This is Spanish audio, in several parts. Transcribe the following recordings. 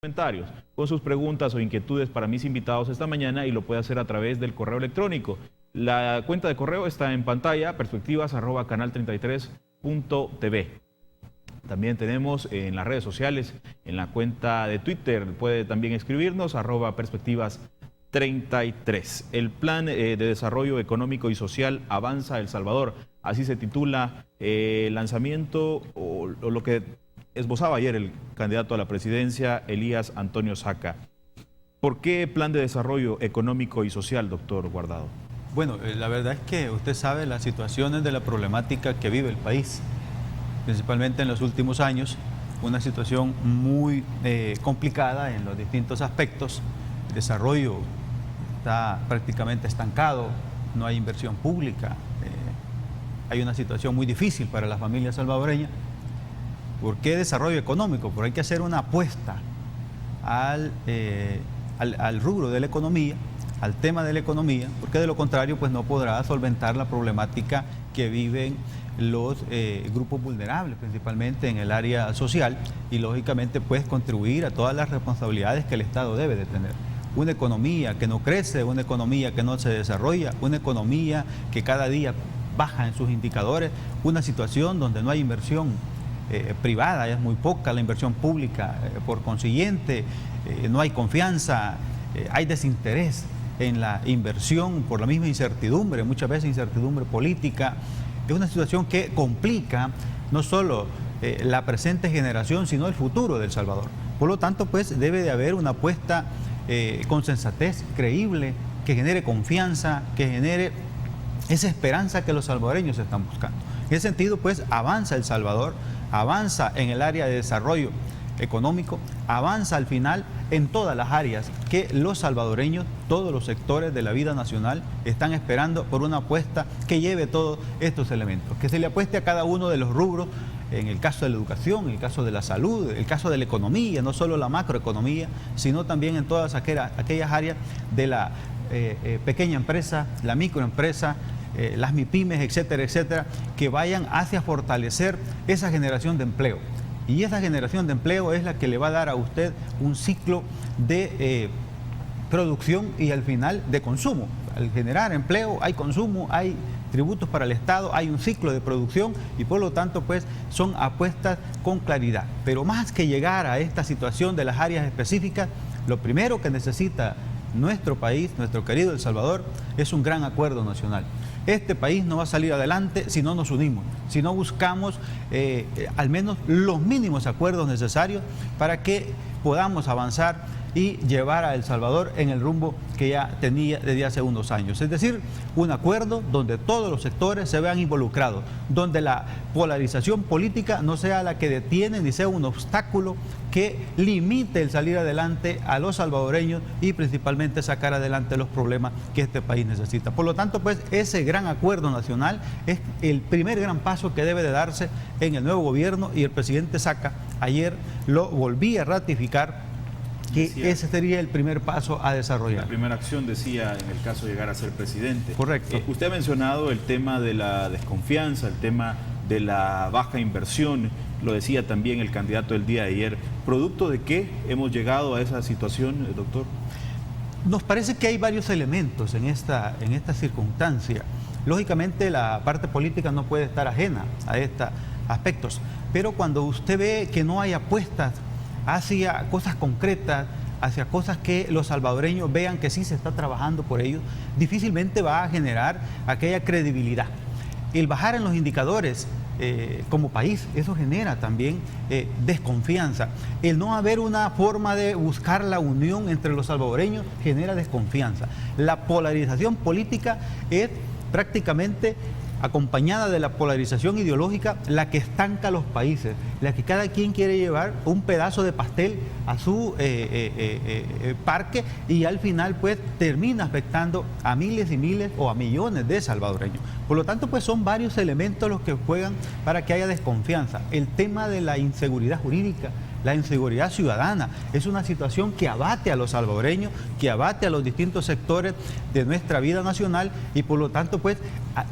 Comentarios con sus preguntas o inquietudes para mis invitados esta mañana y lo puede hacer a través del correo electrónico. La cuenta de correo está en pantalla, perspectivas@canal33.tv. También tenemos en las redes sociales, en la cuenta de Twitter, puede también escribirnos @perspectivas33. El plan de desarrollo económico y social avanza El Salvador. Así se titula el lanzamiento o lo que esbozaba ayer el candidato a la presidencia, Elías Antonio Saca. ¿Por qué plan de desarrollo económico y social, doctor Guardado? Bueno, la verdad es que usted sabe las situaciones de la problemática que vive el país, principalmente en los últimos años, una situación muy complicada en los distintos aspectos. El desarrollo está prácticamente estancado, no hay inversión pública, hay una situación muy difícil para las familias salvadoreñas. ¿Por qué desarrollo económico? Porque hay que hacer una apuesta al rubro de la economía, al tema de la economía, porque de lo contrario pues no podrá solventar la problemática que viven los grupos vulnerables, principalmente en el área social, y lógicamente pues contribuir a todas las responsabilidades que el Estado debe de tener. Una economía que no crece, una economía que no se desarrolla, una economía que cada día baja en sus indicadores, una situación donde no hay inversión privada, es muy poca la inversión pública, por consiguiente no hay confianza, hay desinterés en la inversión por la misma incertidumbre, muchas veces incertidumbre política. Es una situación que complica no solo la presente generación, sino el futuro de El Salvador. Por lo tanto, pues debe de haber una apuesta con sensatez, creíble, que genere confianza, que genere esa esperanza que los salvadoreños están buscando. En ese sentido, pues avanza El Salvador, avanza en el área de desarrollo económico, avanza al final en todas las áreas que los salvadoreños, todos los sectores de la vida nacional están esperando por una apuesta que lleve todos estos elementos, que se le apueste a cada uno de los rubros, en el caso de la educación, en el caso de la salud, en el caso de la economía, no solo la macroeconomía, sino también en todas aquellas áreas de la pequeña empresa, la microempresa, las MIPYMES, etcétera, etcétera, que vayan hacia fortalecer esa generación de empleo. Y esa generación de empleo es la que le va a dar a usted un ciclo de producción y al final de consumo. Al generar empleo hay consumo, hay tributos para el Estado, hay un ciclo de producción y por lo tanto pues son apuestas con claridad. Pero más que llegar a esta situación de las áreas específicas, lo primero que necesita nuestro país, nuestro querido El Salvador, es un gran acuerdo nacional. Este país no va a salir adelante si no nos unimos, si no buscamos al menos los mínimos acuerdos necesarios para que podamos avanzar y llevar a El Salvador en el rumbo que ya tenía desde hace unos años. Es decir, un acuerdo donde todos los sectores se vean involucrados, donde la polarización política no sea la que detiene ni sea un obstáculo que limite el salir adelante a los salvadoreños y principalmente sacar adelante los problemas que este país necesita. Por lo tanto, pues ese gran acuerdo nacional es el primer gran paso que debe de darse en el nuevo gobierno y el presidente Saca ayer lo volvía a ratificar, que ese sería el primer paso a desarrollar. La primera acción, decía, en el caso de llegar a ser presidente. Correcto. Usted ha mencionado el tema de la desconfianza, el tema de la baja inversión, lo decía también el candidato el día de ayer. ¿Producto de qué hemos llegado a esa situación, doctor? Nos parece que hay varios elementos en esta circunstancia. Lógicamente la parte política no puede estar ajena a estos aspectos, pero cuando usted ve que no hay apuestas hacia cosas concretas, hacia cosas que los salvadoreños vean que sí se está trabajando por ellos, difícilmente va a generar aquella credibilidad. El bajar en los indicadores como país, eso genera también desconfianza. El no haber una forma de buscar la unión entre los salvadoreños genera desconfianza. La polarización política es prácticamente acompañada de la polarización ideológica, la que estanca a los países, la que cada quien quiere llevar un pedazo de pastel a su parque y al final pues termina afectando a miles y miles o a millones de salvadoreños. Por lo tanto, pues son varios elementos los que juegan para que haya desconfianza. El tema de la inseguridad jurídica, la inseguridad ciudadana. Es una situación que abate a los salvadoreños, que abate a los distintos sectores de nuestra vida nacional y por lo tanto, pues,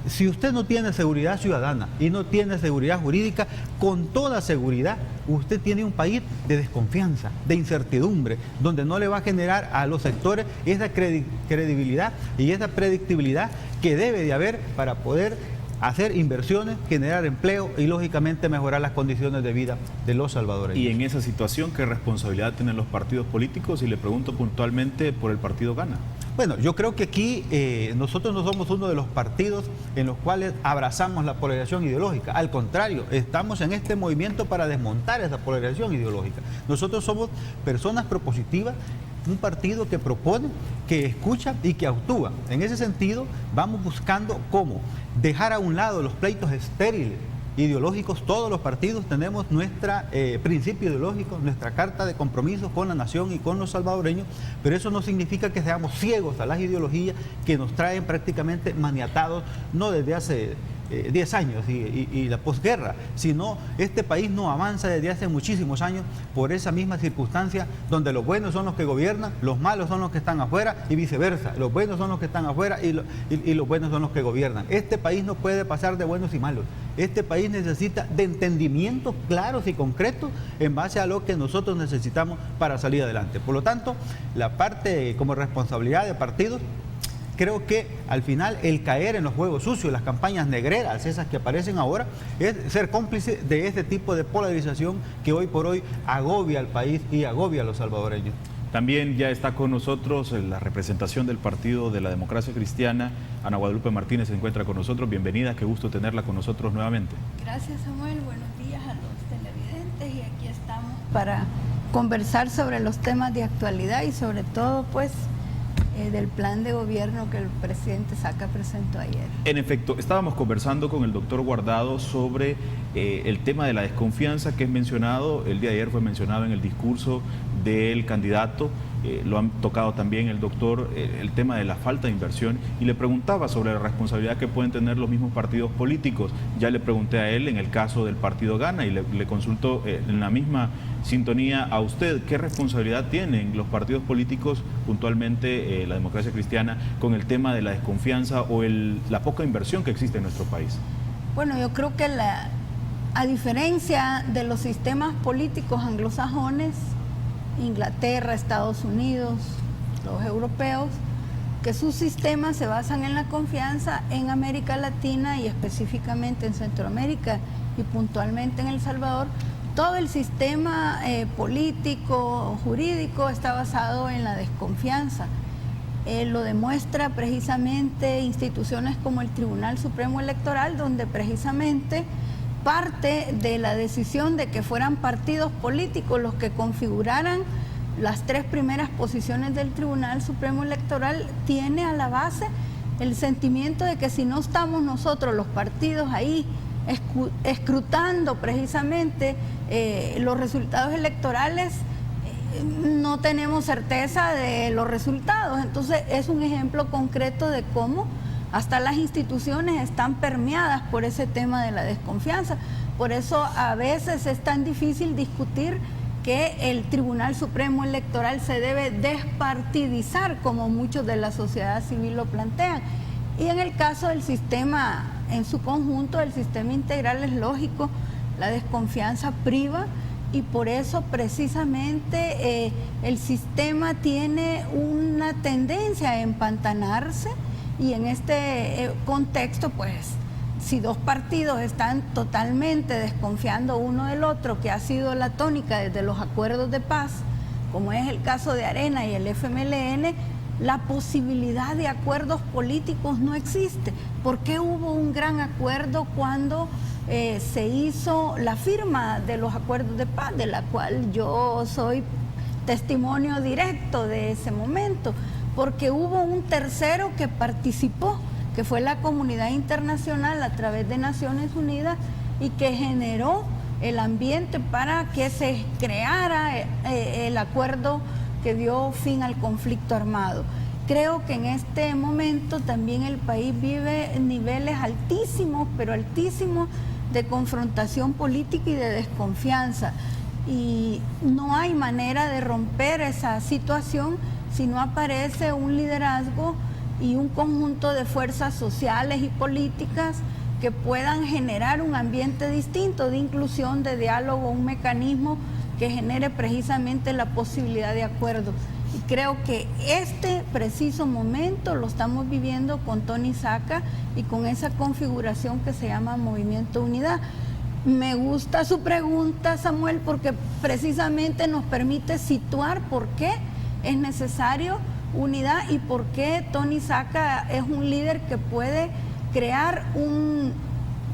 si usted no tiene seguridad ciudadana y no tiene seguridad jurídica, con toda seguridad usted tiene un país de desconfianza, de incertidumbre, donde no le va a generar a los sectores esa credibilidad y esa predictibilidad que debe de haber para poder hacer inversiones, generar empleo y lógicamente mejorar las condiciones de vida de los salvadoreños. Y en esa situación, ¿qué responsabilidad tienen los partidos políticos? Y le pregunto puntualmente por el partido Gana. Bueno, yo creo que aquí nosotros no somos uno de los partidos en los cuales abrazamos la polarización ideológica. Al contrario, estamos en este movimiento para desmontar esa polarización ideológica. Nosotros somos personas propositivas, un partido que propone, que escucha y que actúa. En ese sentido, vamos buscando cómo dejar a un lado los pleitos estériles ideológicos. Todos los partidos tenemos nuestro principio ideológico, nuestra carta de compromiso con la nación y con los salvadoreños, pero eso no significa que seamos ciegos a las ideologías que nos traen prácticamente maniatados, no desde hace 10 años y la posguerra, sino este país no avanza desde hace muchísimos años por esa misma circunstancia donde los buenos son los que gobiernan, los malos son los que están afuera y viceversa, los buenos son los que están afuera y los buenos son los que gobiernan. Este país no puede pasar de buenos y malos, este país necesita de entendimientos claros y concretos en base a lo que nosotros necesitamos para salir adelante. Por lo tanto, la parte como responsabilidad de partidos, creo que al final el caer en los juegos sucios, las campañas negreras, esas que aparecen ahora, es ser cómplice de este tipo de polarización que hoy por hoy agobia al país y agobia a los salvadoreños. También ya está con nosotros la representación del Partido de la Democracia Cristiana. Ana Guadalupe Martínez se encuentra con nosotros. Bienvenida, qué gusto tenerla con nosotros nuevamente. Gracias, Samuel. Buenos días a los televidentes y aquí estamos para conversar sobre los temas de actualidad y sobre todo, pues, del plan de gobierno que el presidente Saca presentó ayer. En efecto, estábamos conversando con el doctor Guardado sobre el tema de la desconfianza que es mencionado, el día de ayer fue mencionado en el discurso del candidato, lo han tocado también el doctor, el tema de la falta de inversión, y le preguntaba sobre la responsabilidad que pueden tener los mismos partidos políticos. Ya le pregunté a él en el caso del partido Gana y le consulto en la misma sintonía a usted, ¿qué responsabilidad tienen los partidos políticos, puntualmente la Democracia Cristiana, con el tema de la desconfianza o la poca inversión que existe en nuestro país? Bueno, yo creo que a diferencia de los sistemas políticos anglosajones, Inglaterra, Estados Unidos, los europeos, que sus sistemas se basan en la confianza, en América Latina y específicamente en Centroamérica y puntualmente en El Salvador, todo el sistema político, jurídico está basado en la desconfianza. Lo demuestra precisamente instituciones como el Tribunal Supremo Electoral, donde precisamente parte de la decisión de que fueran partidos políticos los que configuraran las 3 primeras posiciones del Tribunal Supremo Electoral tiene a la base el sentimiento de que si no estamos nosotros los partidos ahí escrutando precisamente los resultados electorales, no tenemos certeza de los resultados. Entonces es un ejemplo concreto de cómo hasta las instituciones están permeadas por ese tema de la desconfianza. Por eso a veces es tan difícil discutir que el Tribunal Supremo Electoral se debe despartidizar, como muchos de la sociedad civil lo plantean. Y en el caso del sistema en su conjunto, el sistema integral, es lógico, la desconfianza priva y por eso precisamente el sistema tiene una tendencia a empantanarse. Y en este contexto, pues, si 2 partidos están totalmente desconfiando uno del otro, que ha sido la tónica desde los acuerdos de paz, como es el caso de Arena y el FMLN, la posibilidad de acuerdos políticos no existe. ¿Por qué hubo un gran acuerdo cuando se hizo la firma de los acuerdos de paz, de la cual yo soy testimonio directo de ese momento? Porque hubo un tercero que participó, que fue la comunidad internacional a través de Naciones Unidas y que generó el ambiente para que se creara el acuerdo que dio fin al conflicto armado. Creo que en este momento también el país vive niveles altísimos, pero altísimos, de confrontación política y de desconfianza. y no hay manera de romper esa situación si no aparece un liderazgo y un conjunto de fuerzas sociales y políticas que puedan generar un ambiente distinto de inclusión, de diálogo, un mecanismo que genere precisamente la posibilidad de acuerdo. Y creo que este preciso momento lo estamos viviendo con Tony Saca y con esa configuración que se llama Movimiento Unidad. Me gusta su pregunta, Samuel, porque precisamente nos permite situar por qué es necesario unidad y por qué Tony Saca es un líder que puede crear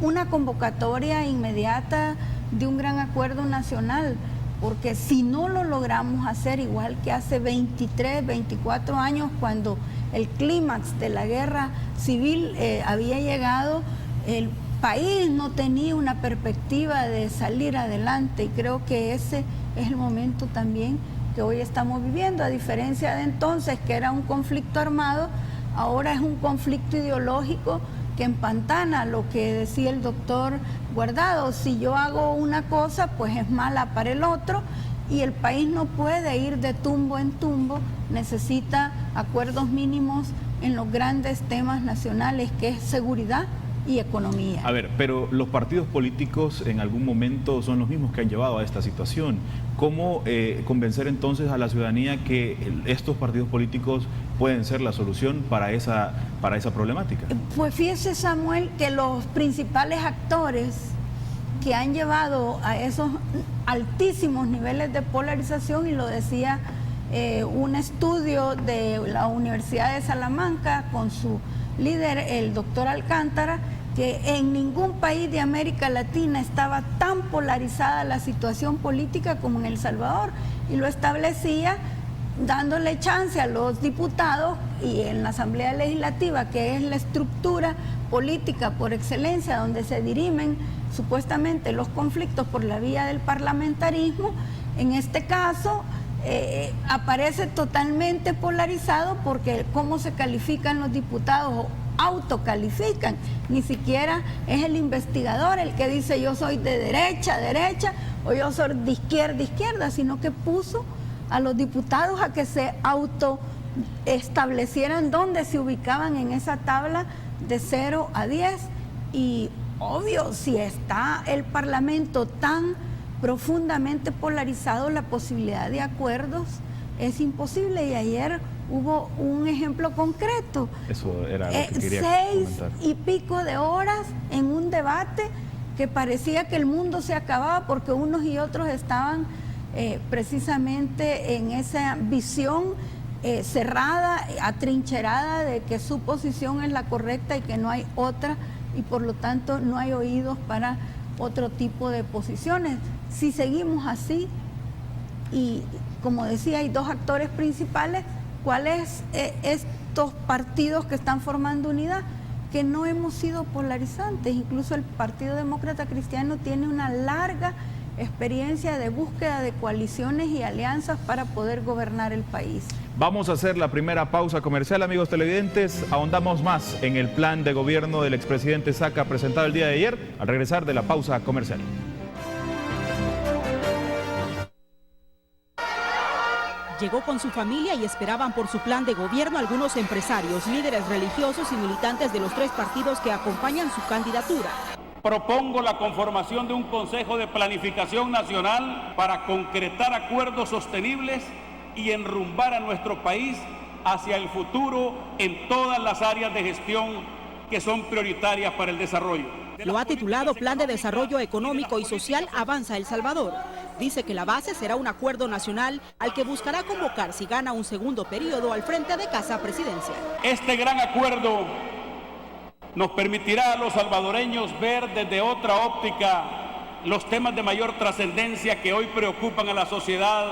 una convocatoria inmediata de un gran acuerdo nacional, porque si no lo logramos hacer igual que hace 23, 24 años, cuando el clímax de la guerra civil había llegado, el país no tenía una perspectiva de salir adelante, y creo que ese es el momento también que hoy estamos viviendo, a diferencia de entonces que era un conflicto armado, ahora es un conflicto ideológico que empantana lo que decía el doctor Guardado. Si yo hago una cosa, pues es mala para el otro, y el país no puede ir de tumbo en tumbo, necesita acuerdos mínimos en los grandes temas nacionales, que es seguridad y economía. A ver, pero los partidos políticos en algún momento son los mismos que han llevado a esta situación. ¿Cómo convencer entonces a la ciudadanía que estos partidos políticos pueden ser la solución para esa problemática? Pues fíjese, Samuel, que los principales actores que han llevado a esos altísimos niveles de polarización, y lo decía un estudio de la Universidad de Salamanca con su líder, el doctor Alcántara, que en ningún país de América Latina estaba tan polarizada la situación política como en El Salvador, y lo establecía dándole chance a los diputados y en la Asamblea Legislativa, que es la estructura política por excelencia, donde se dirimen supuestamente los conflictos por la vía del parlamentarismo. En este caso aparece totalmente polarizado, porque cómo se califican los diputados o autocalifican, ni siquiera es el investigador el que dice yo soy de derecha, o yo soy de izquierda, sino que puso a los diputados a que se autoestablecieran dónde se ubicaban en esa tabla de 0 a 10. Y obvio, si está el Parlamento tan profundamente polarizado, la posibilidad de acuerdos es imposible. Y ayer hubo un ejemplo concreto. Eso era lo que quería 6 comentar. y pico de horas en un debate que parecía que el mundo se acababa, porque unos y otros estaban precisamente en esa visión cerrada, atrincherada, de que su posición es la correcta y que no hay otra, y por lo tanto no hay oídos para otro tipo de posiciones. Si seguimos así, y como decía, hay dos actores principales, ¿cuáles estos partidos que están formando unidad? Que no hemos sido polarizantes. Incluso el Partido Demócrata Cristiano tiene una larga experiencia de búsqueda de coaliciones y alianzas para poder gobernar el país. Vamos a hacer la primera pausa comercial, amigos televidentes. Ahondamos más en el plan de gobierno del expresidente Saca presentado el día de ayer, al regresar de la pausa comercial. Llegó con su familia y esperaban por su plan de gobierno algunos empresarios, líderes religiosos y militantes de los tres partidos que acompañan su candidatura. Propongo la conformación de un Consejo de Planificación Nacional para concretar acuerdos sostenibles y enrumbar a nuestro país hacia el futuro en todas las áreas de gestión que son prioritarias para el desarrollo. Lo ha titulado Plan de Desarrollo Económico y Social Avanza El Salvador. Dice que la base será un acuerdo nacional al que buscará convocar si gana un segundo periodo al frente de Casa Presidencial. Este gran acuerdo nos permitirá a los salvadoreños ver desde otra óptica los temas de mayor trascendencia que hoy preocupan a la sociedad,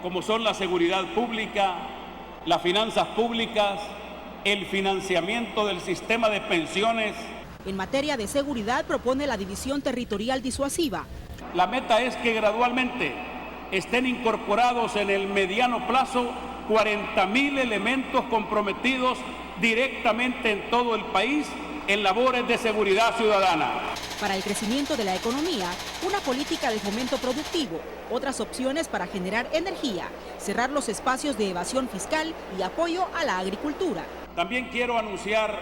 como son la seguridad pública, las finanzas públicas, el financiamiento del sistema de pensiones. En materia de seguridad propone la división territorial disuasiva. La meta es que gradualmente estén incorporados en el mediano plazo 40.000 elementos comprometidos directamente en todo el país en labores de seguridad ciudadana. Para el crecimiento de la economía, una política de fomento productivo, otras opciones para generar energía, cerrar los espacios de evasión fiscal y apoyo a la agricultura. También quiero anunciar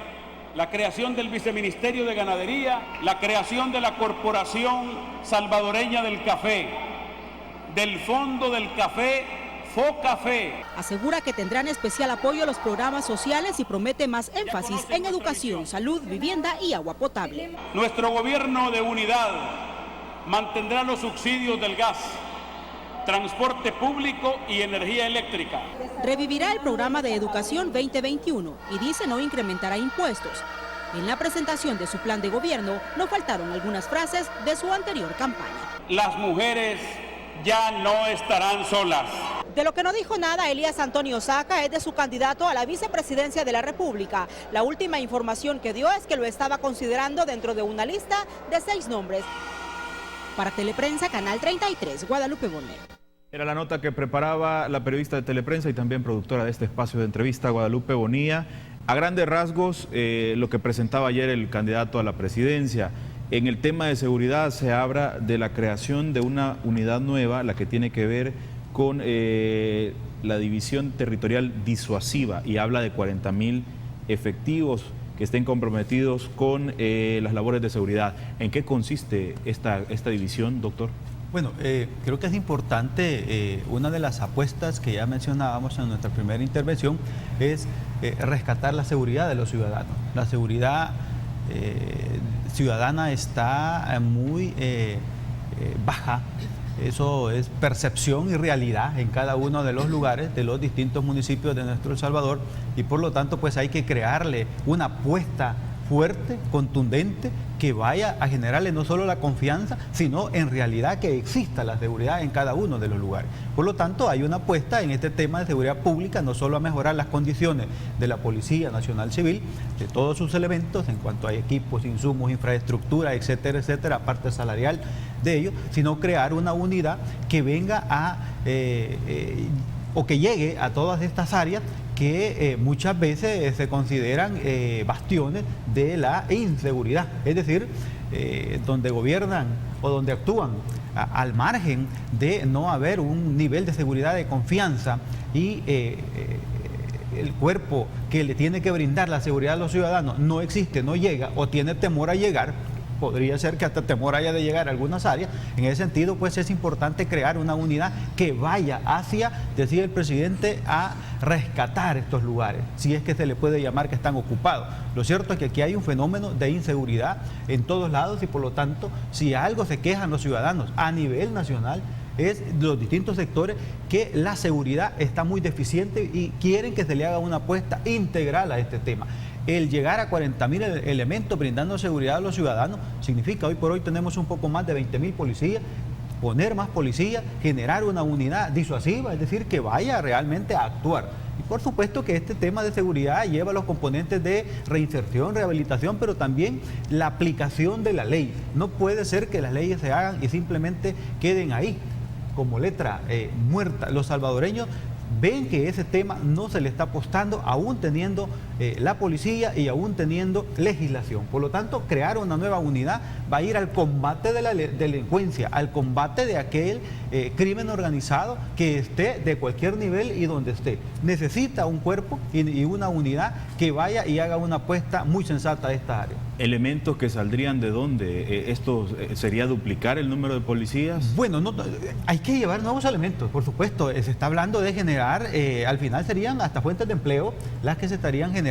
la creación del Viceministerio de Ganadería, la creación de la Corporación Salvadoreña del Café, del Fondo del Café, FOCAFE. Asegura que tendrán especial apoyo a los programas sociales y promete más énfasis en educación, salud, vivienda y agua potable. Nuestro gobierno de unidad mantendrá los subsidios del gas, transporte público y energía eléctrica. Revivirá el programa de educación 2021 y dice no incrementará impuestos. En la presentación de su plan de gobierno no faltaron algunas frases de su anterior campaña. Las mujeres ya no estarán solas. De lo que no dijo nada Elías Antonio Saca es de su candidato a la vicepresidencia de la República. La última información que dio es que lo estaba considerando dentro de una lista de 6 nombres. Para Teleprensa, Canal 33, Guadalupe Bonero. Era la nota que preparaba la periodista de Teleprensa y también productora de este espacio de entrevista, Guadalupe Bonilla. A grandes rasgos, lo que presentaba ayer el candidato a la presidencia. En el tema de seguridad se habla de la creación de una unidad nueva, la que tiene que ver con la división territorial disuasiva, y habla de 40.000 efectivos que estén comprometidos con las labores de seguridad. ¿En qué consiste esta división, doctor? Bueno, creo que es importante, una de las apuestas que ya mencionábamos en nuestra primera intervención es rescatar la seguridad de los ciudadanos. La seguridad ciudadana está muy baja. Eso es percepción y realidad en cada uno de los lugares, de los distintos municipios de nuestro El Salvador, y por lo tanto pues hay que crearle una apuesta fuerte, contundente, que vaya a generarle no solo la confianza, sino en realidad que exista la seguridad en cada uno de los lugares. Por lo tanto, hay una apuesta en este tema de seguridad pública, no solo a mejorar las condiciones de la Policía Nacional Civil, de todos sus elementos en cuanto a equipos, insumos, infraestructura, etcétera, etcétera, parte salarial de ellos, sino crear una unidad que venga a, o que llegue a todas estas áreas que muchas veces se consideran bastiones de la inseguridad, es decir, donde gobiernan o donde actúan al margen de no haber un nivel de seguridad de confianza, y el cuerpo que le tiene que brindar la seguridad a los ciudadanos no existe, no llega o tiene temor a llegar. Podría ser que hasta temor haya de llegar a algunas áreas. En ese sentido, pues es importante crear una unidad que vaya hacia, decía el presidente, a rescatar estos lugares, si es que se le puede llamar que están ocupados. Lo cierto es que aquí hay un fenómeno de inseguridad en todos lados, y por lo tanto, si algo se quejan los ciudadanos a nivel nacional, es de los distintos sectores que la seguridad está muy deficiente y quieren que se le haga una apuesta integral a este tema. El llegar a 40.000 elementos brindando seguridad a los ciudadanos significa, hoy por hoy tenemos un poco más de 20.000 policías, poner más policías, generar una unidad disuasiva, es decir, que vaya realmente a actuar. Y por supuesto que este tema de seguridad lleva los componentes de reinserción, rehabilitación, pero también la aplicación de la ley. No puede ser que las leyes se hagan y simplemente queden ahí como letra muerta. Los salvadoreños ven que ese tema no se le está apostando, aún teniendo la policía y aún teniendo legislación. Por lo tanto, crear una nueva unidad va a ir al combate de la delincuencia, al combate de aquel crimen organizado que esté de cualquier nivel y donde esté. Necesita un cuerpo y una unidad que vaya y haga una apuesta muy sensata a esta área. ¿Elementos que saldrían de dónde? ¿Esto sería duplicar el número de policías? Bueno, no, hay que llevar nuevos elementos, por supuesto. Se está hablando de generar, al final serían hasta fuentes de empleo las que se estarían generando.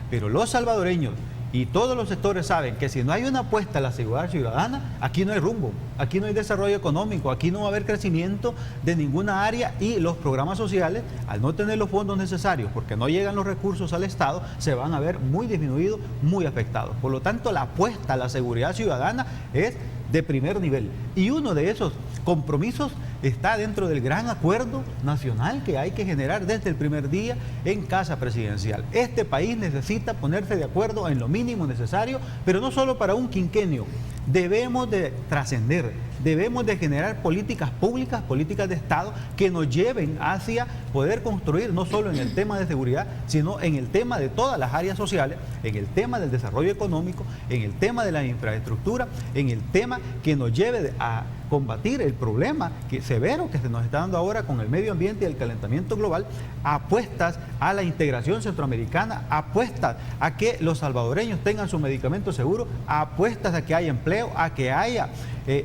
Pero los salvadoreños y todos los sectores saben que si no hay una apuesta a la seguridad ciudadana, aquí no hay rumbo, aquí no hay desarrollo económico, aquí no va a haber crecimiento de ninguna área, y los programas sociales, al no tener los fondos necesarios, porque no llegan los recursos al Estado, se van a ver muy disminuidos, muy afectados. Por lo tanto, la apuesta a la seguridad ciudadana es de primer nivel, y uno de esos compromisos está dentro del gran acuerdo nacional que hay que generar desde el primer día en Casa Presidencial. Este país necesita ponerse de acuerdo en lo mínimo necesario, pero no solo para un quinquenio. Debemos de trascender, debemos de generar políticas públicas, políticas de Estado que nos lleven hacia poder construir no solo en el tema de seguridad, sino en el tema de todas las áreas sociales, en el tema del desarrollo económico, en el tema de la infraestructura, en el tema que nos lleve a combatir el problema severo que se nos está dando ahora con el medio ambiente y el calentamiento global, apuestas a la integración centroamericana, apuestas a que los salvadoreños tengan su medicamento seguro, apuestas a que haya empleo, a que haya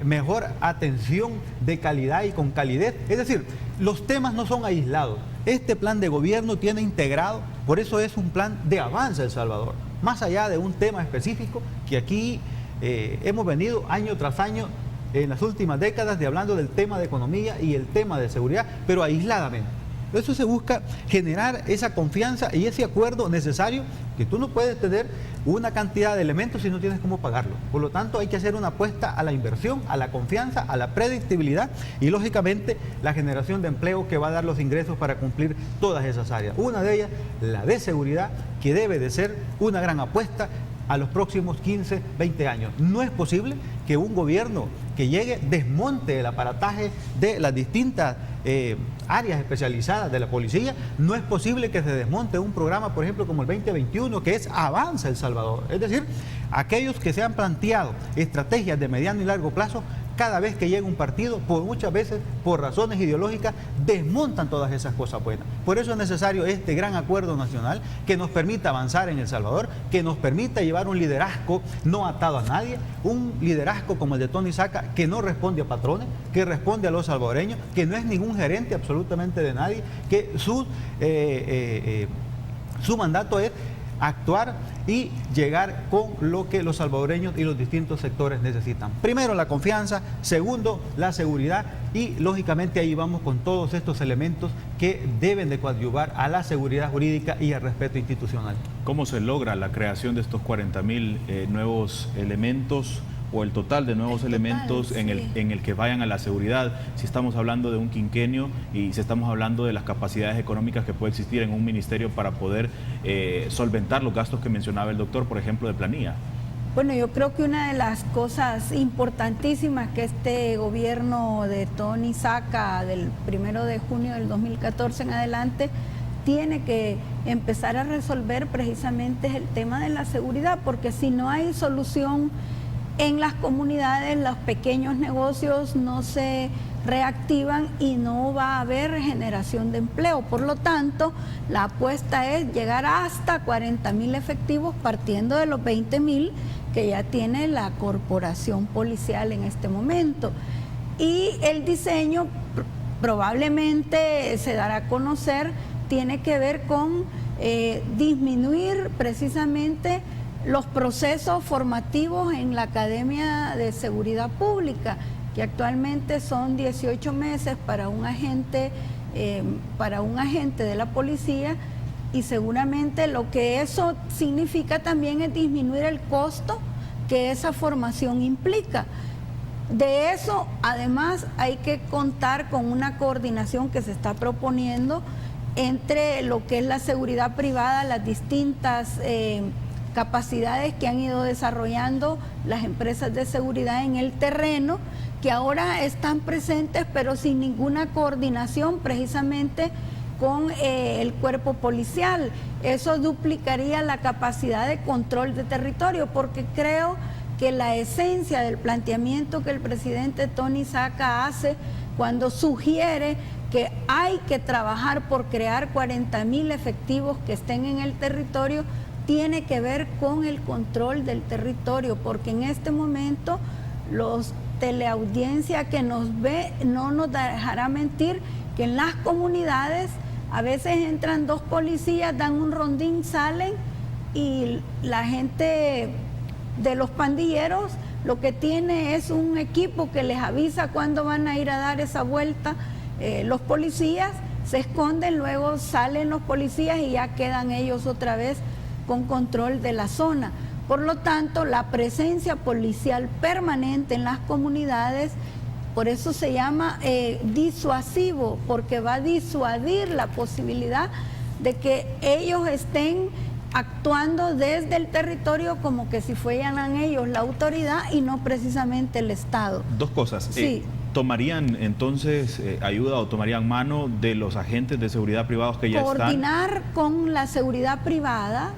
mejor atención de calidad y con calidez. Es decir, los temas no son aislados. Este plan de gobierno tiene integrado, por eso es un plan de avance El Salvador, más allá de un tema específico que aquí hemos venido año tras año en las últimas décadas hablando del tema de economía y el tema de seguridad, pero aisladamente. Eso se busca generar esa confianza y ese acuerdo necesario, que tú no puedes tener una cantidad de elementos si no tienes cómo pagarlo. Por lo tanto, hay que hacer una apuesta a la inversión, a la confianza, a la predictibilidad y, lógicamente, la generación de empleo que va a dar los ingresos para cumplir todas esas áreas. Una de ellas, la de seguridad, que debe de ser una gran apuesta a los próximos 15, 20 años. No es posible que un gobierno que llegue desmonte el aparataje de las distintas áreas especializadas de la policía. No es posible que se desmonte un programa, por ejemplo, como el 2021, que es Avanza El Salvador. Es decir, aquellos que se han planteado estrategias de mediano y largo plazo, cada vez que llega un partido, muchas veces por razones ideológicas, desmontan todas esas cosas buenas. Por eso es necesario este gran acuerdo nacional que nos permita avanzar en El Salvador, que nos permita llevar un liderazgo no atado a nadie, un liderazgo como el de Tony Saca, que no responde a patrones, que responde a los salvadoreños, que no es ningún gerente absolutamente de nadie, que su mandato es actuar y llegar con lo que los salvadoreños y los distintos sectores necesitan. Primero, la confianza. Segundo, la seguridad. Y, lógicamente, ahí vamos con todos estos elementos que deben de coadyuvar a la seguridad jurídica y al respeto institucional. ¿Cómo se logra la creación de estos 40,000 nuevos elementos o el total de nuevos elementos en el que vayan a la seguridad? Si estamos hablando de un quinquenio y si estamos hablando de las capacidades económicas que puede existir en un ministerio para poder solventar los gastos que mencionaba el doctor, por ejemplo, de planilla. Bueno, yo creo que una de las cosas importantísimas que este gobierno de Tony Saca del 1 de junio del 2014 en adelante tiene que empezar a resolver precisamente es el tema de la seguridad, porque si no hay solución en las comunidades, los pequeños negocios no se reactivan y no va a haber generación de empleo. Por lo tanto, la apuesta es llegar hasta 40,000 efectivos partiendo de los 20,000 que ya tiene la corporación policial en este momento. Y el diseño probablemente se dará a conocer, tiene que ver con disminuir precisamente los procesos formativos en la Academia de Seguridad Pública, que actualmente son 18 meses para un agente de la policía, y seguramente lo que eso significa también es disminuir el costo que esa formación implica. De eso, además, hay que contar con una coordinación que se está proponiendo entre lo que es la seguridad privada, las distintas capacidades que han ido desarrollando las empresas de seguridad en el terreno, que ahora están presentes pero sin ninguna coordinación precisamente con el cuerpo policial. Eso duplicaría la capacidad de control de territorio, porque creo que la esencia del planteamiento que el presidente Tony Saca hace cuando sugiere que hay que trabajar por crear 40,000 efectivos que estén en el territorio, tiene que ver con el control del territorio, porque en este momento los teleaudiencia que nos ve no nos dejará mentir que en las comunidades a veces entran 2 policías, dan un rondín, salen, y la gente de los pandilleros lo que tiene es un equipo que les avisa cuándo van a ir a dar esa vuelta. Los policías se esconden, luego salen los policías y ya quedan ellos otra vez con control de la zona. Por lo tanto, la presencia policial permanente en las comunidades por eso se llama disuasivo, porque va a disuadir la posibilidad de que ellos estén actuando desde el territorio como que si fueran ellos la autoridad y no precisamente el Estado. Dos cosas. Sí. ¿Tomarían entonces ayuda o tomarían mano de los agentes de seguridad privados que ya están? Coordinar con la seguridad privada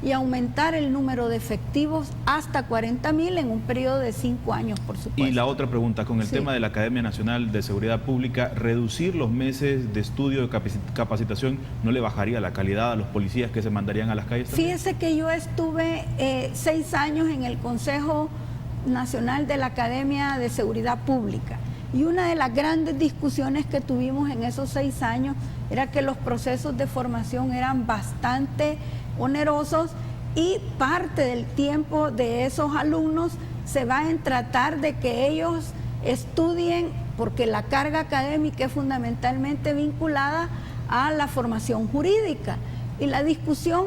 y aumentar el número de efectivos hasta 40,000 en un periodo de 5 años, por supuesto. Y la otra pregunta, con el tema de la Academia Nacional de Seguridad Pública, ¿reducir los meses de estudio de capacitación no le bajaría la calidad a los policías que se mandarían a las calles también? Fíjese que yo estuve 6 años en el Consejo Nacional de la Academia de Seguridad Pública, y una de las grandes discusiones que tuvimos en esos 6 años era que los procesos de formación eran bastante onerosos y parte del tiempo de esos alumnos se va en tratar de que ellos estudien, porque la carga académica es fundamentalmente vinculada a la formación jurídica, y la discusión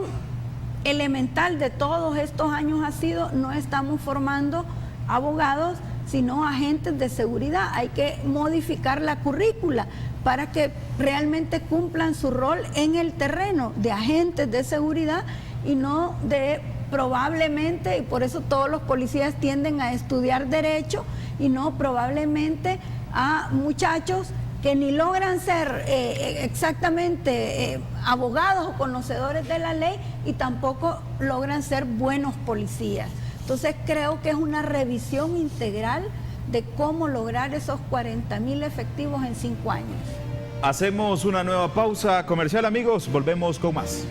elemental de todos estos años ha sido: no estamos formando abogados, sino agentes de seguridad. Hay que modificar la currícula para que realmente cumplan su rol en el terreno de agentes de seguridad y no de probablemente, y por eso todos los policías tienden a estudiar derecho y no probablemente a muchachos que ni logran ser exactamente abogados o conocedores de la ley y tampoco logran ser buenos policías. Entonces creo que es una revisión integral de cómo lograr esos 40,000 efectivos en 5 años. Hacemos una nueva pausa comercial, amigos, volvemos con más.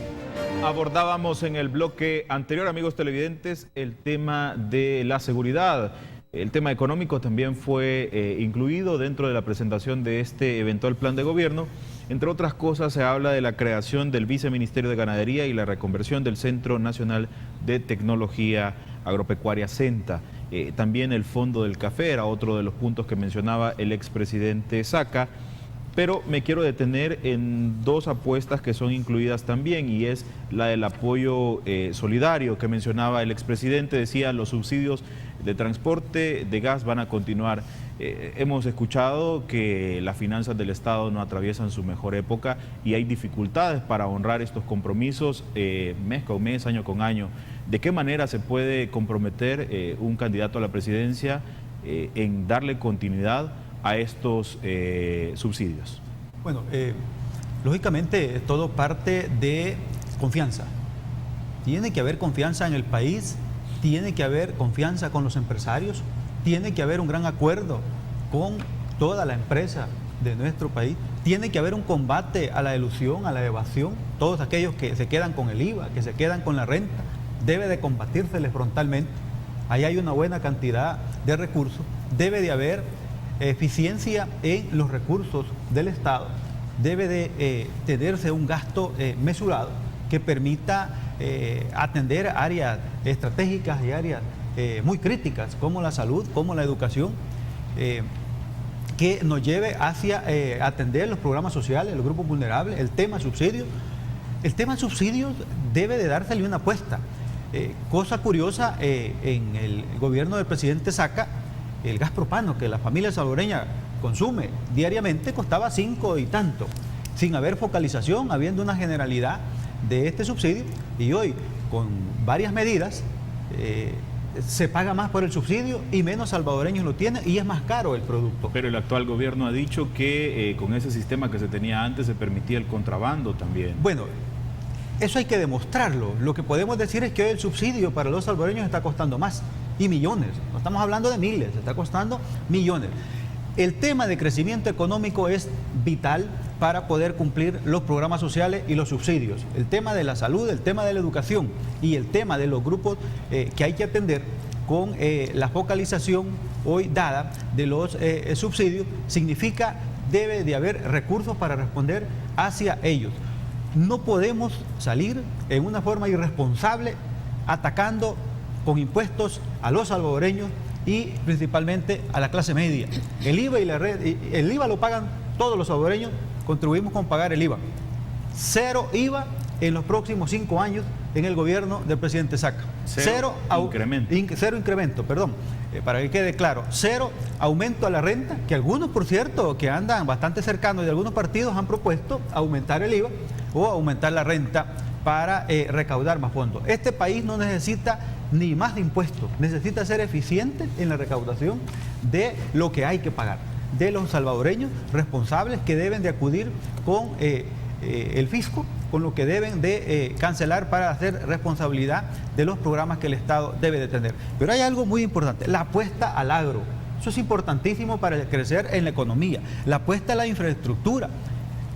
Abordábamos en el bloque anterior, amigos televidentes, el tema de la seguridad. El tema económico también fue incluido dentro de la presentación de este eventual plan de gobierno. Entre otras cosas, se habla de la creación del Viceministerio de Ganadería y la reconversión del Centro Nacional de Tecnología Agropecuaria, CENTA. También el Fondo del Café era otro de los puntos que mencionaba el expresidente Saca. Pero me quiero detener en 2 apuestas que son incluidas también, y es la del apoyo solidario que mencionaba el expresidente. Decía: los subsidios de transporte de gas van a continuar. Hemos escuchado que las finanzas del Estado no atraviesan su mejor época y hay dificultades para honrar estos compromisos mes con mes, año con año. ¿De qué manera se puede comprometer un candidato a la presidencia en darle continuidad a estos subsidios? Bueno, lógicamente todo parte de confianza. Tiene que haber confianza en el país, tiene que haber confianza con los empresarios, tiene que haber un gran acuerdo con toda la empresa de nuestro país, tiene que haber un combate a la elusión, a la evasión. Todos aquellos que se quedan con el IVA, que se quedan con la renta, debe de combatírseles frontalmente. Ahí hay una buena cantidad de recursos, debe de haber eficiencia en los recursos del Estado, debe de tenerse un gasto mesurado que permita atender áreas estratégicas y áreas muy críticas como la salud, como la educación, que nos lleve hacia atender los programas sociales, los grupos vulnerables. El tema subsidios debe de dársele una apuesta. Cosa curiosa, en el gobierno del presidente Saca, el gas propano que la familia salvadoreña consume diariamente costaba 5 y tanto, sin haber focalización, habiendo una generalidad de este subsidio, y hoy con varias medidas se paga más por el subsidio y menos salvadoreños lo tienen y es más caro el producto. Pero el actual gobierno ha dicho que con ese sistema que se tenía antes se permitía el contrabando también. Bueno, eso hay que demostrarlo. Lo que podemos decir es que hoy el subsidio para los salvadoreños está costando más, y millones. No estamos hablando de miles, está costando millones. El tema de crecimiento económico es vital para poder cumplir los programas sociales y los subsidios. El tema de la salud, el tema de la educación y el tema de los grupos que hay que atender con la focalización hoy dada de los subsidios, significa debe de haber recursos para responder hacia ellos. No podemos salir en una forma irresponsable atacando con impuestos a los salvadoreños y principalmente a la clase media. El IVA y el IVA lo pagan todos los salvadoreños, contribuimos con pagar el IVA. 0 IVA en los próximos 5 años en el gobierno del presidente Saca. Cero incremento, perdón. Para que quede claro, cero aumento a la renta, que algunos, por cierto, que andan bastante cercanos de algunos partidos han propuesto aumentar el IVA o aumentar la renta para recaudar más fondos. Este país no necesita ni más impuestos, necesita ser eficiente en la recaudación de lo que hay que pagar, de los salvadoreños responsables que deben de acudir con el fisco, con lo que deben de cancelar para hacer responsabilidad de los programas que el Estado debe de tener. Pero hay algo muy importante, la apuesta al agro. Eso es importantísimo para crecer en la economía. La apuesta a la infraestructura.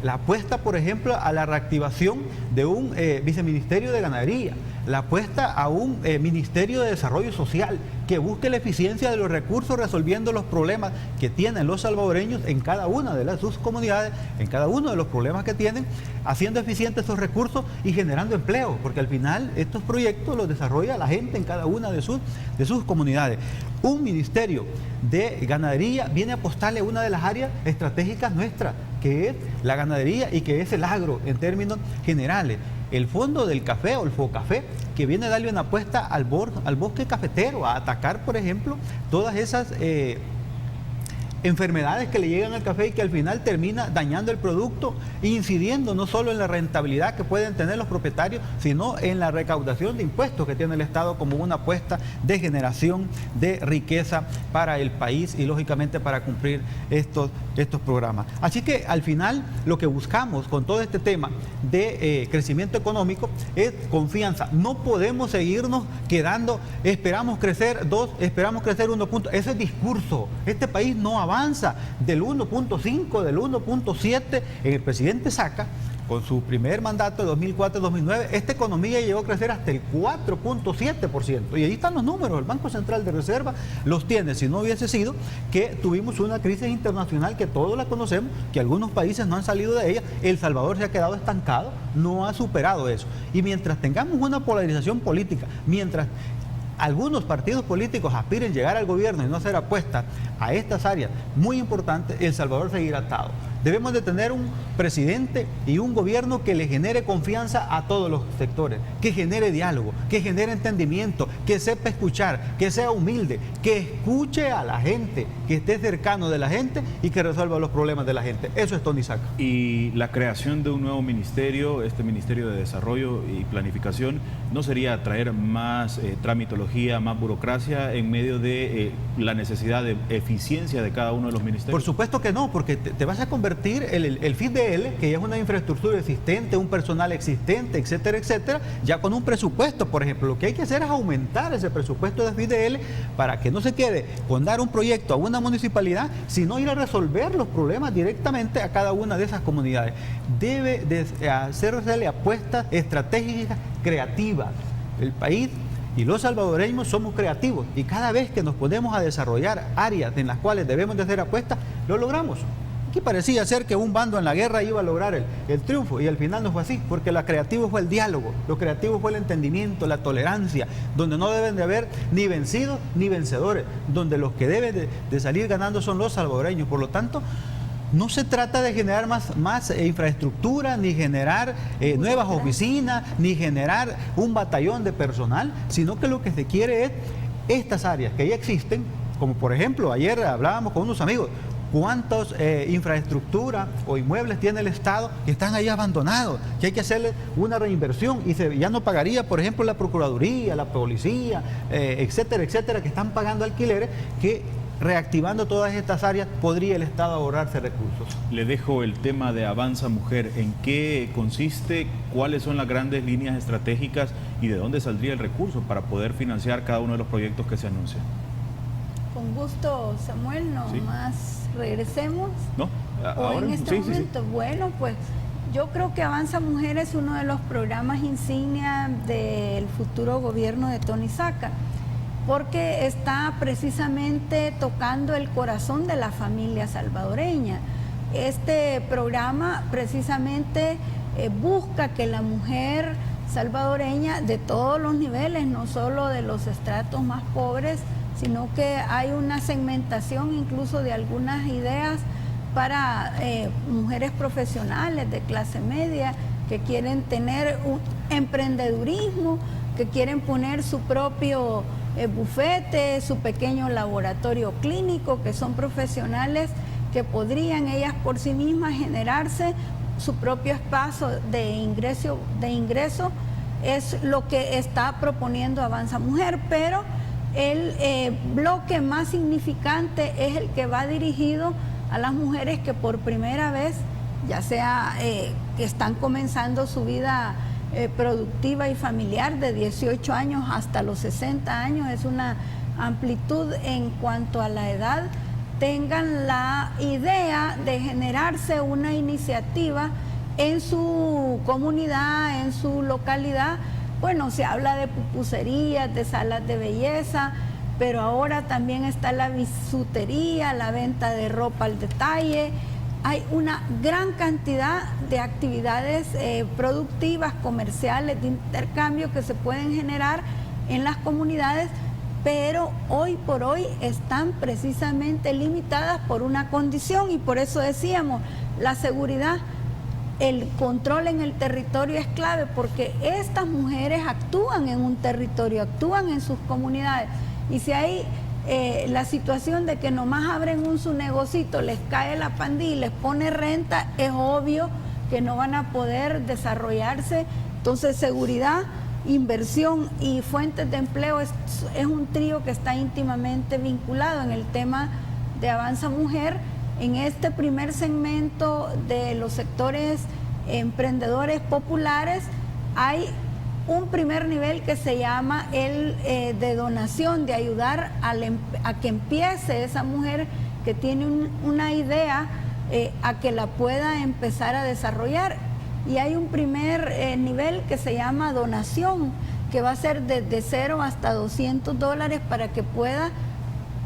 La apuesta, por ejemplo, a la reactivación de un viceministerio de ganadería. La apuesta a un Ministerio de Desarrollo Social que busque la eficiencia de los recursos resolviendo los problemas que tienen los salvadoreños en cada una de sus comunidades, en cada uno de los problemas que tienen, haciendo eficientes esos recursos y generando empleo, porque al final estos proyectos los desarrolla la gente en cada una de sus comunidades. Un Ministerio de Ganadería viene a apostarle a una de las áreas estratégicas nuestras, que es la ganadería y que es el agro en términos generales. El Fondo del Café o el FOCAFE, que viene a darle una apuesta al bosque cafetero, a atacar, por ejemplo, todas esas enfermedades que le llegan al café y que al final termina dañando el producto, incidiendo no solo en la rentabilidad que pueden tener los propietarios, sino en la recaudación de impuestos que tiene el Estado como una apuesta de generación de riqueza para el país y lógicamente para cumplir estos programas. Así que al final lo que buscamos con todo este tema de crecimiento económico es confianza. No podemos seguirnos quedando, esperamos crecer 2, esperamos crecer 1 punto. Ese es discurso. Este país no avanza del 1.5, del 1.7 en el presidente Saca. Con su primer mandato de 2004-2009, esta economía llegó a crecer hasta el 4.7%. Y ahí están los números, el Banco Central de Reserva los tiene. Si no hubiese sido que tuvimos una crisis internacional que todos la conocemos, que algunos países no han salido de ella, El Salvador se ha quedado estancado, no ha superado eso. Y mientras tengamos una polarización política, mientras algunos partidos políticos aspiren a llegar al gobierno y no hacer apuestas a estas áreas muy importantes, El Salvador seguirá atado. Debemos de tener un presidente y un gobierno que le genere confianza a todos los sectores, que genere diálogo, que genere entendimiento, que sepa escuchar, que sea humilde, que escuche a la gente, que esté cercano de la gente y que resuelva los problemas de la gente. Eso es Tony Saca. Y la creación de un nuevo ministerio, este Ministerio de Desarrollo y Planificación, ¿no sería traer más tramitología, más burocracia en medio de la necesidad de eficiencia de cada uno de los ministerios? Por supuesto que no, porque te vas a convertir el FIDL, que ya es una infraestructura existente, un personal existente, etcétera, etcétera, ya con un presupuesto. Por ejemplo, lo que hay que hacer es aumentar ese presupuesto de FIDL para que no se quede con dar un proyecto a una municipalidad, sino ir a resolver los problemas directamente a cada una de esas comunidades. Debe de hacerse apuestas estratégicas creativas. El país y los salvadoreños somos creativos y cada vez que nos ponemos a desarrollar áreas en las cuales debemos de hacer apuestas, lo logramos. Aquí parecía ser que un bando en la guerra iba a lograr el triunfo y al final no fue así, porque lo creativo fue el diálogo, lo creativo fue el entendimiento, la tolerancia, donde no deben de haber ni vencidos ni vencedores, donde los que deben de salir ganando son los salvadoreños. Por lo tanto, no se trata de generar más infraestructura, ni generar nuevas oficinas, ni generar un batallón de personal, sino que lo que se quiere es estas áreas que ya existen, como por ejemplo, ayer hablábamos con unos amigos, ¿cuántas infraestructura o inmuebles tiene el Estado que están ahí abandonados? Que hay que hacerle una reinversión y ya no pagaría, por ejemplo, la Procuraduría, la Policía, etcétera, etcétera, que están pagando alquileres, que reactivando todas estas áreas podría el Estado ahorrarse recursos. Le dejo el tema de Avanza Mujer. ¿En qué consiste? ¿Cuáles son las grandes líneas estratégicas? ¿Y de dónde saldría el recurso para poder financiar cada uno de los proyectos que se anuncian? Con gusto, Samuel, nomás regresemos. ¿No? ¿O en este momento? Sí. Bueno, pues yo creo que Avanza Mujer es uno de los programas insignia del futuro gobierno de Tony Saca, porque está precisamente tocando el corazón de la familia salvadoreña. Este programa precisamente busca que la mujer salvadoreña de todos los niveles, no solo de los estratos más pobres, sino que hay una segmentación incluso de algunas ideas para mujeres profesionales de clase media que quieren tener un emprendedurismo, que quieren poner su propio bufete, su pequeño laboratorio clínico, que son profesionales que podrían ellas por sí mismas generarse su propio espacio de ingreso, es lo que está proponiendo Avanza Mujer, pero el bloque más significante es el que va dirigido a las mujeres que por primera vez, ya sea que están comenzando su vida productiva y familiar de 18 años hasta los 60 años, es una amplitud en cuanto a la edad, tengan la idea de generarse una iniciativa en su comunidad, en su localidad. Bueno, se habla de pupuserías, de salas de belleza, pero ahora también está la bisutería, la venta de ropa al detalle. Hay una gran cantidad de actividades productivas, comerciales, de intercambio que se pueden generar en las comunidades, pero hoy por hoy están precisamente limitadas por una condición, y por eso decíamos, la seguridad, el control en el territorio es clave, porque estas mujeres actúan en un territorio, actúan en sus comunidades, y si hay la situación de que nomás abren su negocito, les cae la pandilla y les pone renta, es obvio que no van a poder desarrollarse. Entonces, seguridad, inversión y fuentes de empleo es un trío que está íntimamente vinculado en el tema de Avanza Mujer. En este primer segmento de los sectores emprendedores populares hay un primer nivel que se llama el de donación, de ayudar a que empiece esa mujer que tiene una idea a que la pueda empezar a desarrollar. Y hay un primer nivel que se llama donación, que va a ser desde $0 hasta $200 para que pueda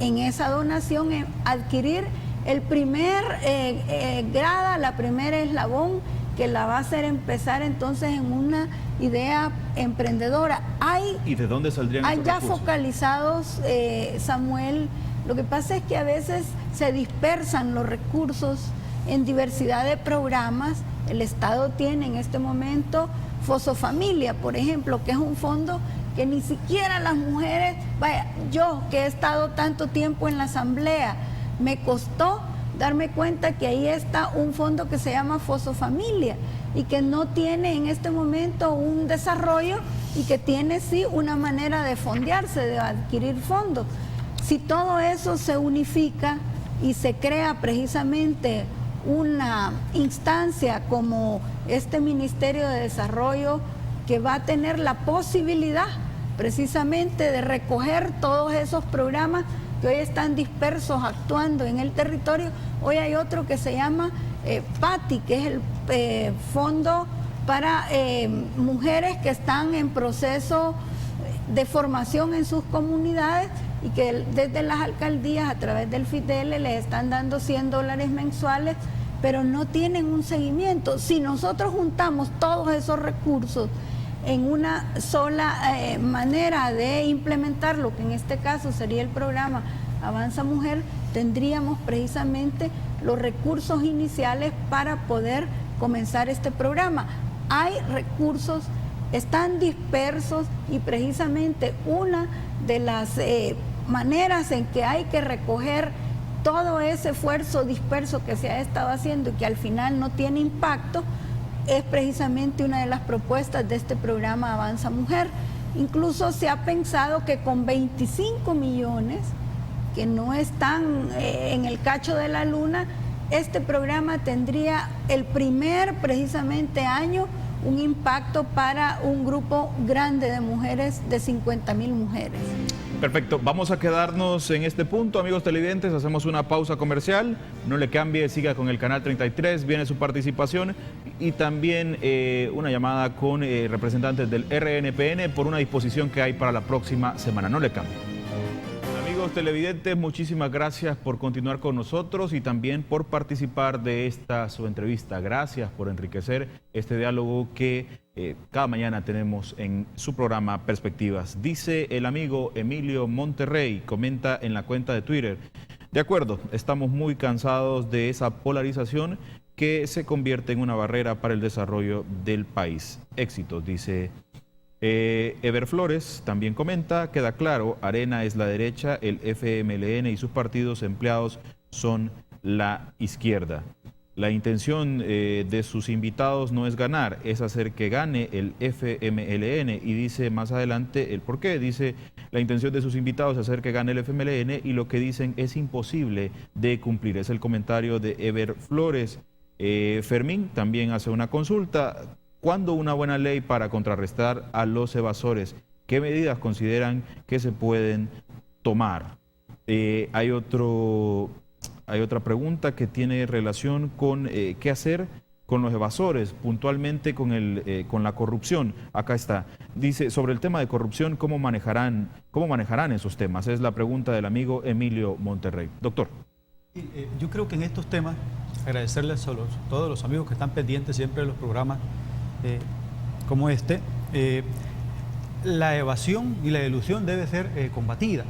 en esa donación adquirir el primer grada, la primera eslabón que la va a hacer empezar entonces en una idea emprendedora. ¿Y de dónde saldrían estos recursos? Hay ya focalizados, Samuel. Lo que pasa es que a veces se dispersan los recursos en diversidad de programas. El Estado tiene en este momento Fosofamilia, por ejemplo, que es un fondo que ni siquiera las mujeres, vaya, yo que he estado tanto tiempo en la asamblea, me costó darme cuenta que ahí está un fondo que se llama Fosofamilia y que no tiene en este momento un desarrollo y que tiene sí una manera de fondearse, de adquirir fondos. Si todo eso se unifica y se crea precisamente una instancia como este Ministerio de Desarrollo, que va a tener la posibilidad precisamente de recoger todos esos programas que hoy están dispersos actuando en el territorio. Hoy hay otro que se llama PATI, que es el Fondo para Mujeres que están en proceso de formación en sus comunidades y que desde las alcaldías a través del FIDEL les están dando $100 mensuales, pero no tienen un seguimiento. Si nosotros juntamos todos esos recursos en una sola manera de implementar lo que en este caso sería el programa Avanza Mujer, tendríamos precisamente los recursos iniciales para poder comenzar este programa. Hay recursos, están dispersos, y precisamente una de las maneras en que hay que recoger todo ese esfuerzo disperso que se ha estado haciendo y que al final no tiene impacto es precisamente una de las propuestas de este programa Avanza Mujer. Incluso se ha pensado que con 25 millones, que no están en el cacho de la luna, este programa tendría el primer precisamente año un impacto para un grupo grande de mujeres, de 50,000 mujeres. Perfecto, vamos a quedarnos en este punto, amigos televidentes, hacemos una pausa comercial, no le cambie, siga con el canal 33, viene su participación y también una llamada con representantes del RNPN por una disposición que hay para la próxima semana, no le cambie. Amigos televidentes, muchísimas gracias por continuar con nosotros y también por participar de esta su entrevista. Gracias por enriquecer este diálogo que cada mañana tenemos en su programa Perspectivas. Dice el amigo Emilio Monterrey, comenta en la cuenta de Twitter: de acuerdo, estamos muy cansados de esa polarización que se convierte en una barrera para el desarrollo del país. Éxitos, dice Ever Flores. También comenta, queda claro, Arena es la derecha, el FMLN y sus partidos empleados son la izquierda. La intención de sus invitados no es ganar, es hacer que gane el FMLN. Y dice más adelante el por qué. Dice, la intención de sus invitados es hacer que gane el FMLN y lo que dicen es imposible de cumplir. Es el comentario de Ever Flores. Fermín también hace una consulta. ¿Cuándo una buena ley para contrarrestar a los evasores? ¿Qué medidas consideran que se pueden tomar? Hay otra pregunta que tiene relación con qué hacer con los evasores, puntualmente con la corrupción. Acá está. Dice, sobre el tema de corrupción, ¿cómo manejarán esos temas? Es la pregunta del amigo Emilio Monterrey. Doctor. Yo creo que en estos temas, agradecerles a todos los amigos que están pendientes siempre de los programas como este, la evasión y la elusión debe ser combatida.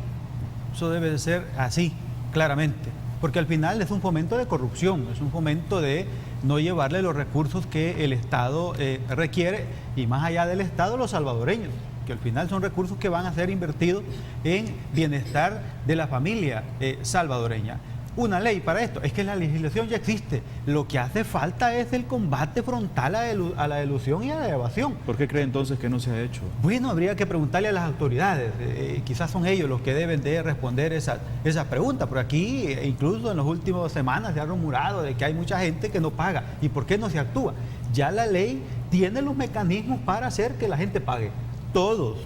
Eso debe de ser así, claramente. Porque al final es un fomento de corrupción, es un fomento de no llevarle los recursos que el Estado requiere, y más allá del Estado, los salvadoreños, que al final son recursos que van a ser invertidos en bienestar de la familia salvadoreña. Una ley para esto, es que la legislación ya existe. Lo que hace falta es el combate frontal a la elusión y a la evasión. ¿Por qué cree entonces que no se ha hecho? Bueno, habría que preguntarle a las autoridades. Quizás son ellos los que deben de responder esa pregunta. Por aquí, incluso en las últimas semanas, se ha rumorado de que hay mucha gente que no paga. ¿Y por qué no se actúa? Ya la ley tiene los mecanismos para hacer que la gente pague. Todos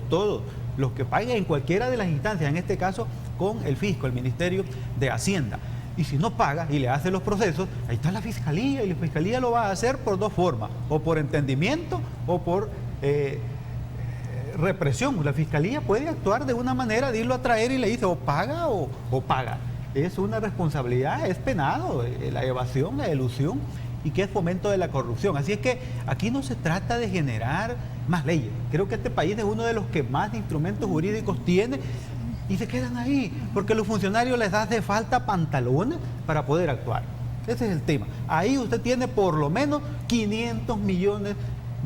los que paguen en cualquiera de las instancias, en este caso con el fisco, el Ministerio de Hacienda. Y si no paga y le hace los procesos, ahí está la Fiscalía, y la Fiscalía lo va a hacer por dos formas, o por entendimiento o por represión. La Fiscalía puede actuar de una manera de irlo a traer y le dice o paga o paga. Es una responsabilidad, es penado, la evasión, la elusión, y que es fomento de la corrupción. Así es que aquí no se trata de generar más leyes. Creo que este país es uno de los que más instrumentos jurídicos tiene, y se quedan ahí, porque a los funcionarios les hace falta pantalones para poder actuar. Ese es el tema. Ahí usted tiene por lo menos 500 millones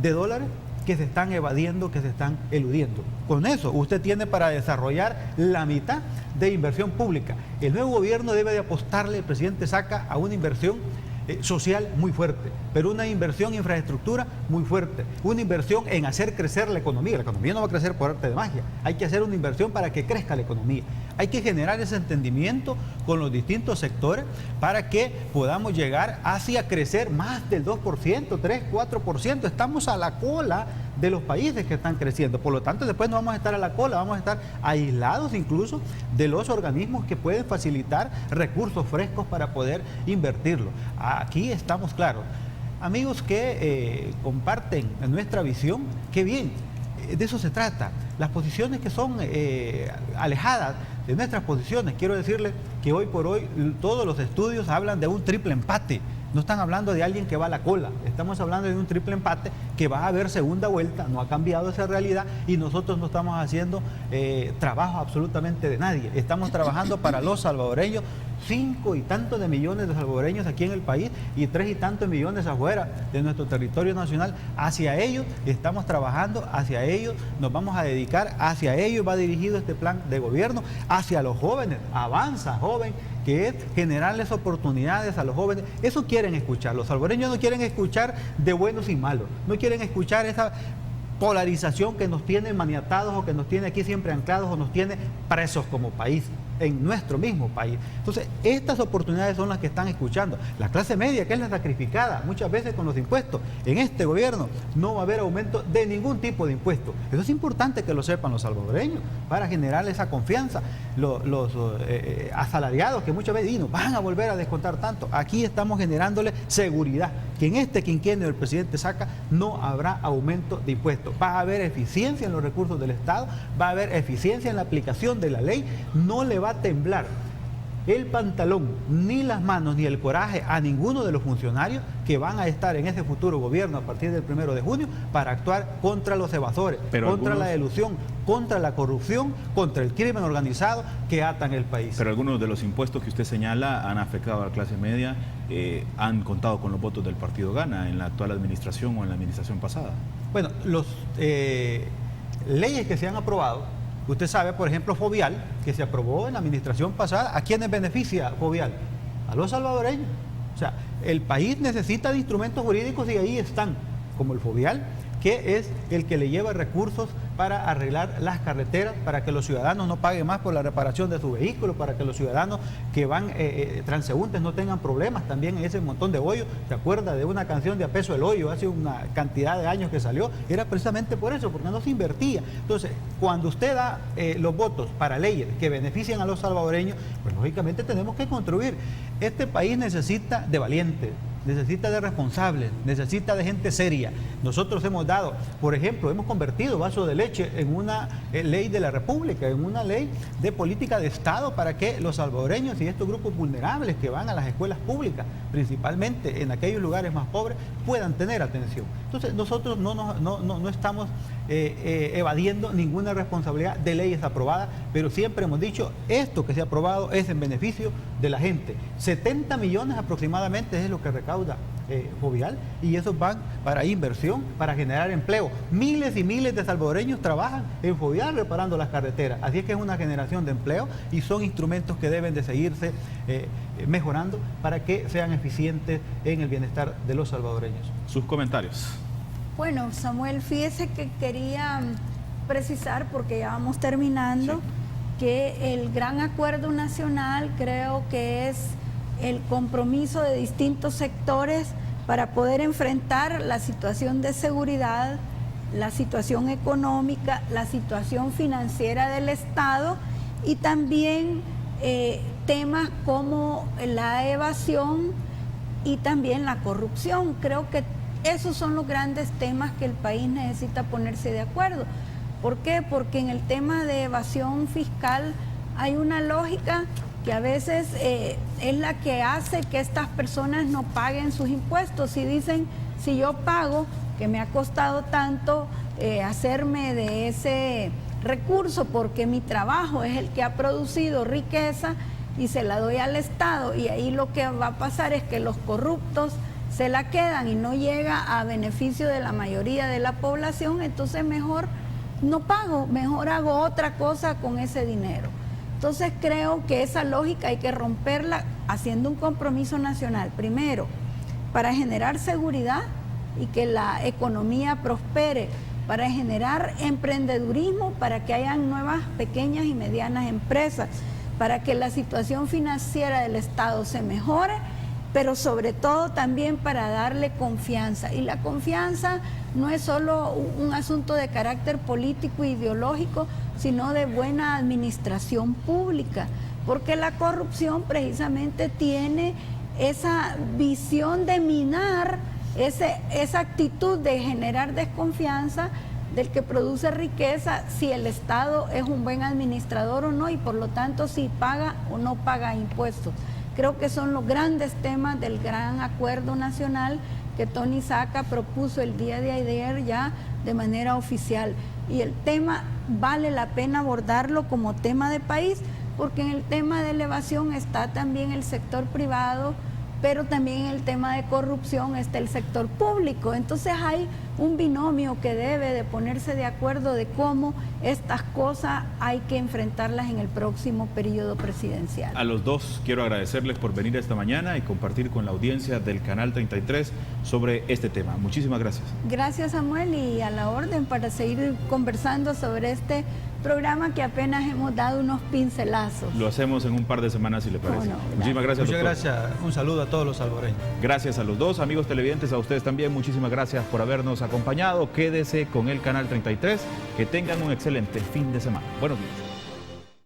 de dólares que se están evadiendo, que se están eludiendo. Con eso usted tiene para desarrollar la mitad de inversión pública. El nuevo gobierno debe de apostarle, el presidente Saca, a una inversión social muy fuerte, pero una inversión en infraestructura muy fuerte, una inversión en hacer crecer la economía. La economía no va a crecer por arte de magia, hay que hacer una inversión para que crezca la economía. Hay que generar ese entendimiento con los distintos sectores para que podamos llegar hacia crecer más del 2%, 3, 4%. Estamos a la cola de los países que están creciendo. Por lo tanto, después no vamos a estar a la cola, vamos a estar aislados incluso de los organismos que pueden facilitar recursos frescos para poder invertirlo. Aquí estamos claros. Amigos que comparten nuestra visión, qué bien, de eso se trata. Las posiciones que son alejadas de nuestras posiciones, quiero decirles que hoy por hoy todos los estudios hablan de un triple empate. No están hablando de alguien que va a la cola, estamos hablando de un triple empate, que va a haber segunda vuelta, no ha cambiado esa realidad, y nosotros no estamos haciendo trabajo absolutamente de nadie. Estamos trabajando para los salvadoreños, 5 y tantos de millones de salvadoreños aquí en el país y 3 y tantos millones afuera de nuestro territorio nacional. Hacia ellos estamos trabajando, hacia ellos nos vamos a dedicar, hacia ellos va dirigido este plan de gobierno, hacia los jóvenes. Avanza, joven, que es generarles oportunidades a los jóvenes. Eso quieren escuchar. Los salvadoreños no quieren escuchar de buenos y malos, no quieren escuchar esa polarización que nos tiene maniatados o que nos tiene aquí siempre anclados o nos tiene presos como país, en nuestro mismo país. Entonces, estas oportunidades son las que están escuchando. La clase media, que es la sacrificada muchas veces con los impuestos, en este gobierno no va a haber aumento de ningún tipo de impuesto. Eso es importante que lo sepan los salvadoreños para generar esa confianza. Los asalariados que muchas veces nos van a volver a descontar tanto. Aquí estamos generándole seguridad, que en este quinquenio del presidente Saca no habrá aumento de impuestos. Va a haber eficiencia en los recursos del Estado, va a haber eficiencia en la aplicación de la ley, no le va a temblar el pantalón, ni las manos, ni el coraje a ninguno de los funcionarios que van a estar en ese futuro gobierno a partir del 1 de junio para actuar contra los evasores, contra la elusión, contra la corrupción, contra el crimen organizado que atan el país. Pero algunos de los impuestos que usted señala han afectado a la clase media, han contado con los votos del partido Gana en la actual administración o en la administración pasada. Bueno, las leyes que se han aprobado, usted sabe, por ejemplo, Fovial, que se aprobó en la administración pasada, ¿a quiénes beneficia Fovial? A los salvadoreños. O sea, el país necesita de instrumentos jurídicos y ahí están, como el Fovial, que es el que le lleva recursos para arreglar las carreteras, para que los ciudadanos no paguen más por la reparación de su vehículo, para que los ciudadanos que van transeúntes no tengan problemas también en ese montón de hoyos. ¿Se acuerda de una canción de A Peso el Hoyo hace una cantidad de años que salió? Era precisamente por eso, porque no se invertía. Entonces, cuando usted da los votos para leyes que benefician a los salvadoreños, pues lógicamente tenemos que construir. Este país necesita de valientes, necesita de responsables, necesita de gente seria. Nosotros hemos dado, por ejemplo, hemos convertido Vaso de Leche en una ley de la República, en una ley de política de Estado para que los salvadoreños y estos grupos vulnerables que van a las escuelas públicas, principalmente en aquellos lugares más pobres, puedan tener atención. Entonces, nosotros no estamos evadiendo ninguna responsabilidad de leyes aprobadas, pero siempre hemos dicho, esto que se ha aprobado es en beneficio de la gente. 70 millones aproximadamente es lo que recauda Fovial, y esos van para inversión, para generar empleo. Miles y miles de salvadoreños trabajan en Fovial reparando las carreteras, así es que es una generación de empleo y son instrumentos que deben de seguirse mejorando para que sean eficientes en el bienestar de los salvadoreños. Sus comentarios. Bueno, Samuel, fíjese que quería precisar, porque ya vamos terminando, sí, que el gran acuerdo nacional creo que es el compromiso de distintos sectores para poder enfrentar la situación de seguridad, la situación económica, la situación financiera del Estado y también temas como la evasión y también la corrupción. Creo que esos son los grandes temas que el país necesita ponerse de acuerdo. ¿Por qué? Porque en el tema de evasión fiscal hay una lógica que a veces es la que hace que estas personas no paguen sus impuestos. Y dicen, si yo pago, que me ha costado tanto hacerme de ese recurso, porque mi trabajo es el que ha producido riqueza y se la doy al Estado, y ahí lo que va a pasar es que los corruptos se la quedan y no llega a beneficio de la mayoría de la población, entonces mejor no pago, mejor hago otra cosa con ese dinero. Entonces creo que esa lógica hay que romperla haciendo un compromiso nacional, primero, para generar seguridad y que la economía prospere, para generar emprendedurismo, para que hayan nuevas pequeñas y medianas empresas, para que la situación financiera del Estado se mejore, pero sobre todo también para darle confianza. Y la confianza no es solo un asunto de carácter político e ideológico, sino de buena administración pública, porque la corrupción precisamente tiene esa visión de minar, esa actitud de generar desconfianza del que produce riqueza, si el Estado es un buen administrador o no, y por lo tanto si paga o no paga impuestos. Creo que son los grandes temas del gran acuerdo nacional que Tony Saca propuso el día de ayer ya de manera oficial. Y el tema vale la pena abordarlo como tema de país, porque en el tema de elevación está también el sector privado, pero también en el tema de corrupción está el sector público. Entonces hay un binomio que debe de ponerse de acuerdo de cómo estas cosas hay que enfrentarlas en el próximo periodo presidencial. A los dos quiero agradecerles por venir esta mañana y compartir con la audiencia del Canal 33 sobre este tema. Muchísimas gracias. Gracias, Samuel, y a la orden para seguir conversando sobre este programa que apenas hemos dado unos pincelazos. Lo hacemos en un par de semanas, si le parece. Muchísimas gracias, doctor. Muchas gracias. Un saludo a todos los salvadoreños. Gracias a los dos, amigos televidentes, a ustedes también. Muchísimas gracias por habernos acompañado. Quédese con el Canal 33. Que tengan un excelente fin de semana. Buenos días.